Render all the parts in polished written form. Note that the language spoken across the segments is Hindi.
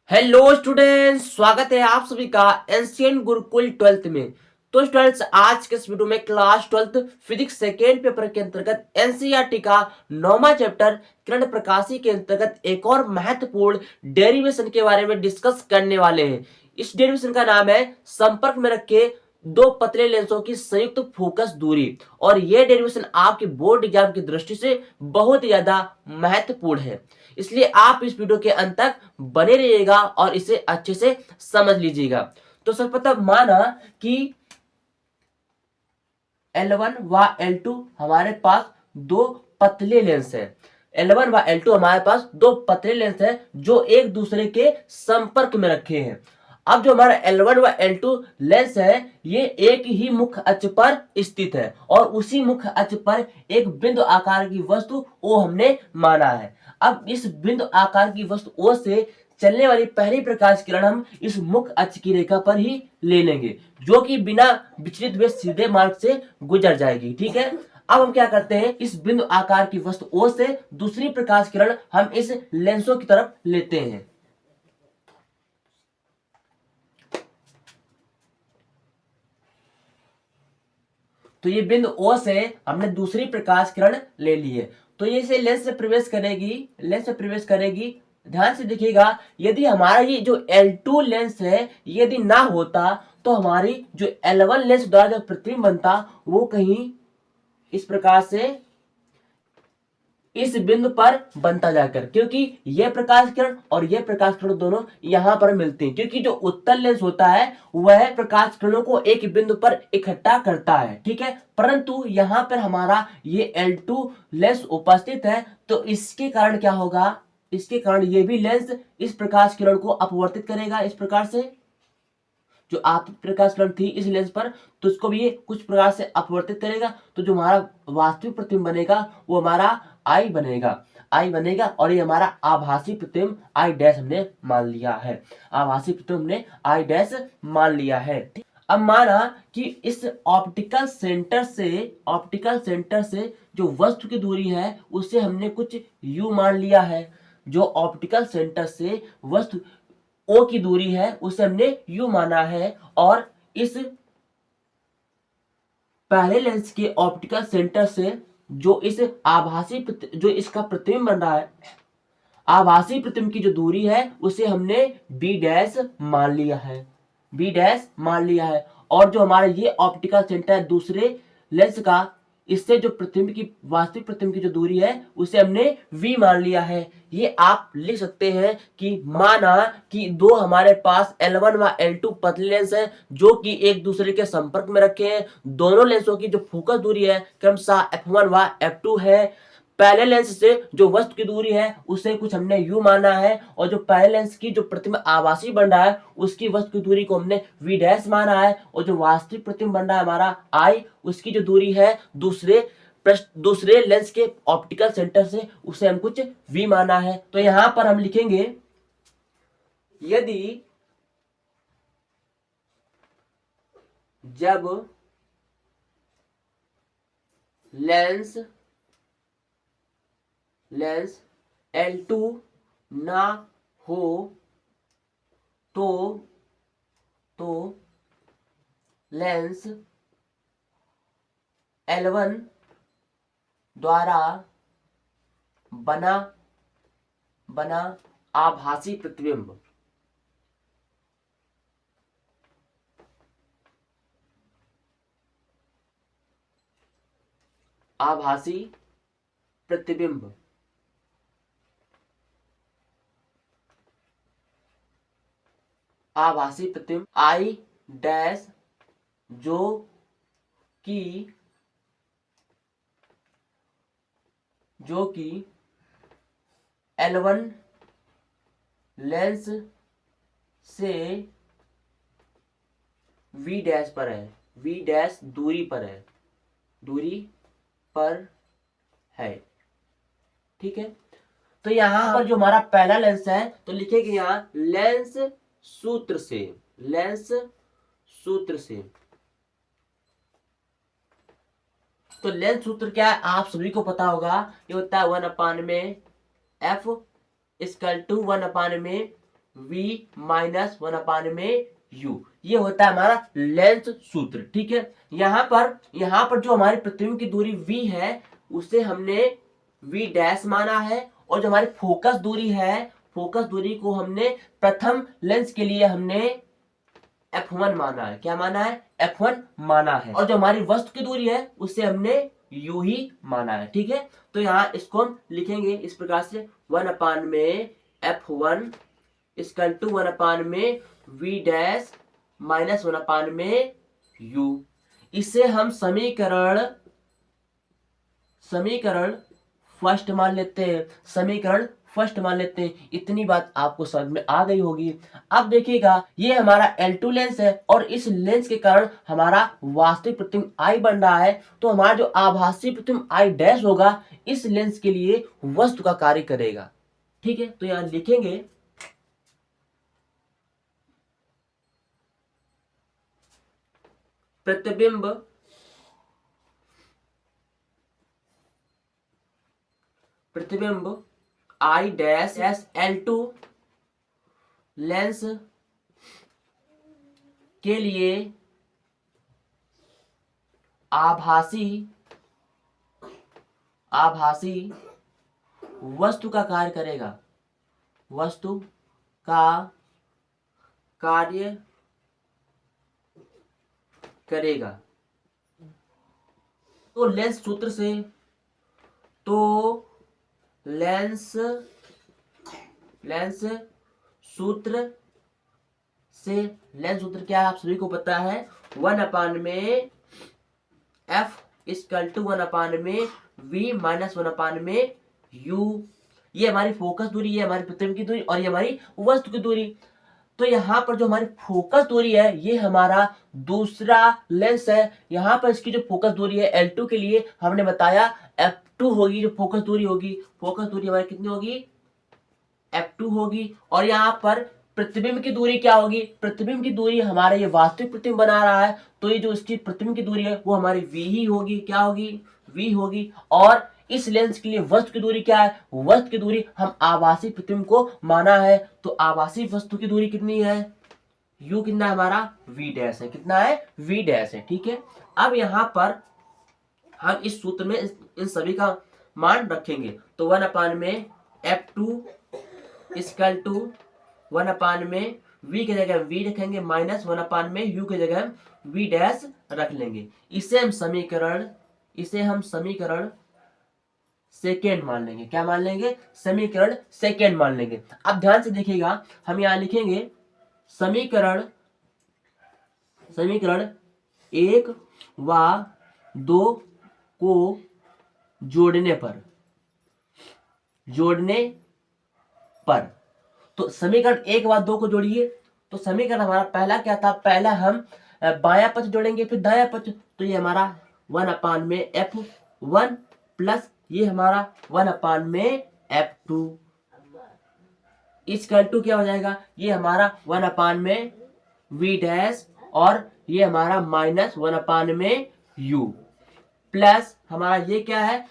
हेलो स्टूडेंट्स, स्वागत है आप सभी का एंशियंट गुरुकुल 12th में। तो स्टूडेंट्स, आज के इस वीडियो में class 12th physics second paper के अंतर्गत एनसीईआरटी का 9वां चैप्टर किरण प्रकाशी के अंतर्गत एक और महत्वपूर्ण डेरिवेशन के बारे में डिस्कस करने वाले हैं। इस डेरिवेशन का नाम है संपर्क में रखे दो पतले लेंसों की संयुक्त फोकस दूरी। और यह डेरिवेशन आपके बोर्ड एग्जाम की दृष्टि से बहुत ही ज्यादा महत्वपूर्ण है, इसलिए आप इस वीडियो के अंत तक बने रहिएगा और इसे अच्छे से समझ लीजिएगा। तो सर्वप्रथम माना कि L1 व L2 हमारे पास दो पतले लेंस है। L1 व L2 हमारे पास दो पतले लेंस है जो एक दूसरे के संपर्क में रखे हैं। अब जो हमारा L1 व L2 लेंस है ये एक ही मुख्य अक्ष पर स्थित है और उसी मुख्य अक्ष पर एक बिंदु आकार की वस्तु O हमने माना है। अब इस बिंदु आकार की वस्तु O से चलने वाली पहली प्रकाश किरण हम इस मुख्य अक्ष की रेखा पर ही ले लेंगे, जो कि बिना विचलित हुए सीधे मार्ग से गुजर जाएगी। ठीक है, अब हम क्या करते हैं, इस बिंदु आकार की वस्तु O से दूसरी प्रकाश किरण हम इस लेंसों की तरफ लेते हैं। तो ये बिंदु O से हमने दूसरी प्रकाश किरण ले ली है, तो ये इसे लेंस में प्रवेश करेगी। ध्यान से देखिएगा, यदि हमारा ये जो L2 लेंस है यदि ना होता तो हमारी जो L1 लेंस द्वारा जो प्रतिबिंब बनता वो कहीं इस प्रकार से इस बिंदु पर बनता जाकर, क्योंकि यह प्रकाश किरण और यह प्रकाश किरण दोनों यहां पर मिलते हैं, क्योंकि जो उत्तल लेंस होता है वह प्रकाश किरणों को एक बिंदु पर इकट्ठा करता है। ठीक है, परंतु यहां पर हमारा ये L2 लेंस उपस्थित है, तो इसके कारण क्या होगा, इसके कारण ये भी लेंस इस प्रकाश किरण को अपवर्तित करेगा। इस प्रकार से जो आप प्रकाश किरण थी इस लेंस पर, तो इसको भी ये कुछ प्रकार से अपवर्तित करेगा, तो जो हमारा वास्तविक प्रतिबिंब बनेगा वो हमारा आई बनेगा और ये हमारा आभासी प्रतिबिंब आई डैश हमने मान लिया है। आभासी प्रतिबिंब हमने आई डैश मान लिया है। अब माना कि इस ऑप्टिकल सेंटर से जो वस्तु की दूरी है उसे हमने कुछ u मान लिया है। जो ऑप्टिकल सेंटर से वस्तु O की दूरी है उसे हमने u माना है, और इस पहले लेंस के ऑप्टिकल सेंटर से जो इसका प्रतिबिंब बन रहा है, आभासी प्रतिबिंब की जो दूरी है उसे हमने b डैश मान लिया है। और जो हमारा ये ऑप्टिकल सेंटर दूसरे लेंस का, इससे जो प्रतिबिंब की वास्तविक प्रतिबिंब की जो दूरी है उसे हमने v मान लिया है। ये आप लिख सकते हैं कि माना कि दो हमारे पास L1 व L2 पतले लेंस है जो कि एक दूसरे के संपर्क में रखे हैं। दोनों लेंसों की जो फोकस दूरी है क्रमशः f1 व f2 है। पहले लेंस से जो वस्तु की दूरी है उसे कुछ हमने u माना है, और जो पहले लेंस की जो प्रतिबिंब आभासी बन रहा है उसकी वस्तु की दूरी को हमने v डैश माना है, और जो वास्तविक प्रतिबिंब बन रहा है हमारा I, उसकी जो दूरी है दूसरे लेंस के ऑप्टिकल सेंटर से उसे हम कुछ v माना है। तो यहां पर हम लिखेंगे, यदि जब लेंस L2 ना हो तो लेंस L1 द्वारा बना आभासी प्रतिबिंब I डैश जो कि L1 लेंस से v डैश पर है, v डैश दूरी पर है। ठीक है, तो यहां पर जो हमारा पहला लेंस है तो लिखेंगे यहां लेंस सूत्र से। तो लेंस सूत्र क्या है आप सभी को पता होगा, ये होता है 1/f इक्वल टू 1/में v माइनस 1/में u। ये होता है हमारा लेंथ सूत्र। ठीक है, यहाँ पर जो हमारी प्रतिबिंब की दूरी v है उसे हमने v डैश माना है, और जो हमारी फोकस दूरी है, फोकस दूरी को हमने प्रथम लेंस के लिए हमने f1 माना है। क्या माना है? f1 माना है। और जो हमारी वस्तु की दूरी है उसे हमने u ही माना है। ठीक है, तो यहाँ इसको हम लिखेंगे इस प्रकार से 1/में f1 इक्वल टू 1/में v डैश माइनस 1/में u। इसे हम समीकरण फर्स्ट मान लेते हैं। इतनी बात आपको समझ में आ गई होगी। अब देखिएगा, ये हमारा L2 लेंस है और इस लेंस के कारण हमारा वास्तविक प्रतिबिंब I बन रहा है। तो हमारा जो आभासी प्रतिबिंब I डैश होगा इस लेंस के लिए वस्तु का कार्य करेगा। ठीक है, तो यहां लिखेंगे प्रतिबिंब I डैश L2 लेंस के लिए आभासी वस्तु का कार्य करेगा। तो लेंस सूत्र क्या है आप सभी को पता है, 1/में f इक्वल टू 1/में v माइनस 1/में u। ये हमारी फोकस दूरी, ये हमारी प्रतिबिंब की दूरी, और ये हमारी वस्तु की दूरी। तो यहाँ पर जो हमारी फोकस दूरी है ये हमारा दूसरा लेंस है। यहाँ पर इसकी जो फोकस दूरी है L2 के लिए हमने बताया f2 होगी। जो फोकस दूरी हमारी कितनी होगी? f2 होगी। और यहाँ पर प्रतिबिंब की दूरी क्या होगी? प्रतिबिंब की दूरी हमारा ये वास्तविक प्रतिबिंब बना रहा है, तो ये जो इसकी प्रतिबिंब की दूरी है वो हमारी v ही होगी। क्या होगी? v होगी। और इस लेंस के लिए वस्तु की दूरी क्या है? वस्तु की दूरी हम आभासी प्रतिबिंब को माना है, तो आभासी वस्तु की दूरी कितनी है? u कितना है हमारा? v डैश है। कितना है? v डैश है। ठीक है, अब यहाँ पर हम इस सूत्र में इन सभी का मान रखेंगे। तो 1/में f2 इक्वल टू 1/में v की जगह v रखेंगे माइनस 1/में u की जगह v डैश रख लेंगे। इसे हम समीकरण सेकेंड मान लेंगे। क्या मान लेंगे? समीकरण सेकेंड मान लेंगे। अब ध्यान से देखिएगा, हम यहां लिखेंगे समीकरण 1 व 2 को जोड़ने पर। तो समीकरण 1 व 2 को जोड़िए। तो समीकरण हमारा पहला क्या था? पहला हम बायां पक्ष जोड़ेंगे, फिर दायां पक्ष। तो ये हमारा 1/में f1 प्लस ये हमारा 1/में f2 इक्वल टू क्या हो जाएगा? ये हमारा 1/में v डैश और ये हमारा माइनस 1/में u प्लस हमारा ये क्या है?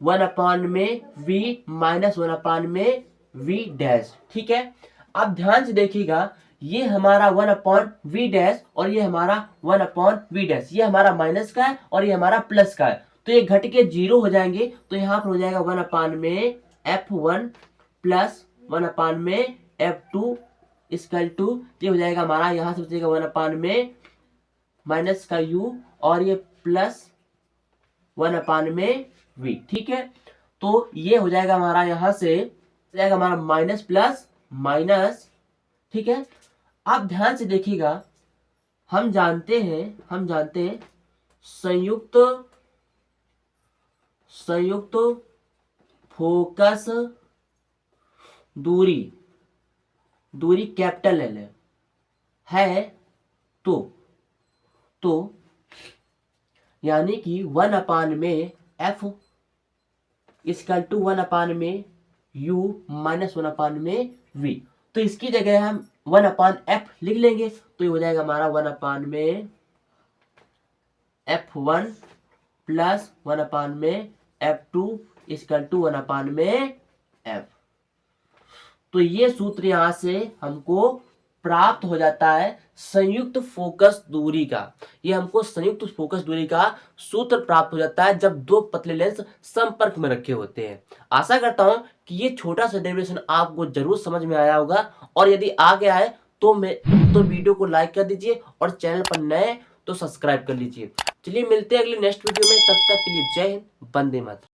1/में v माइनस 1/में v डैश। ठीक है, अब ध्यान से देखिएगा, ये हमारा 1/v डैश और ये हमारा 1/v डैश, ये हमारा माइनस का है और ये हमारा प्लस का है। तो ये घट के 0 हो जाएंगे। तो यहाँ पर हो जाएगा 1/में f1 प्लस 1/में f2 इक्वल टू ये हो जाएगा हमारा, यहाँ से बचेगा 1/में माइनस का u और ये प्लस 1/में v। ठीक है, तो ये हो जाएगा हमारा, यहाँ से हो जाएगा हमारा माइनस प्लस माइनस। ठीक है, अब ध्यान से देखिएगा, हम जानते हैं संयुक्त फोकस दूरी कैपिटल L है। तो यानी कि 1/में f इक्वल टू 1/में u माइनस 1/में v। तो इसकी जगह हम 1/f लिख लेंगे। तो ये हो जाएगा हमारा 1/में f1 प्लस 1/में f2 इक्वल टू 1/में f। तो ये सूत्र यहां से हमको प्राप्त हो जाता है संयुक्त फोकस दूरी का। ये हमको संयुक्त फोकस दूरी का सूत्र प्राप्त हो जाता है जब दो पतले लेंस संपर्क में रखे होते हैं। आशा करता हूं कि ये छोटा सा डेरिवेशन आपको जरूर समझ में आया होगा, और यदि आ गया है तो वीडियो को लाइक कर दीजिए और चैनल पर नए तो सब्सक्राइब कर लीजिए। चलिए मिलते हैं अगली नेक्स्ट वीडियो में, तब तक के लिए जय हिंद, वंदे मातरम।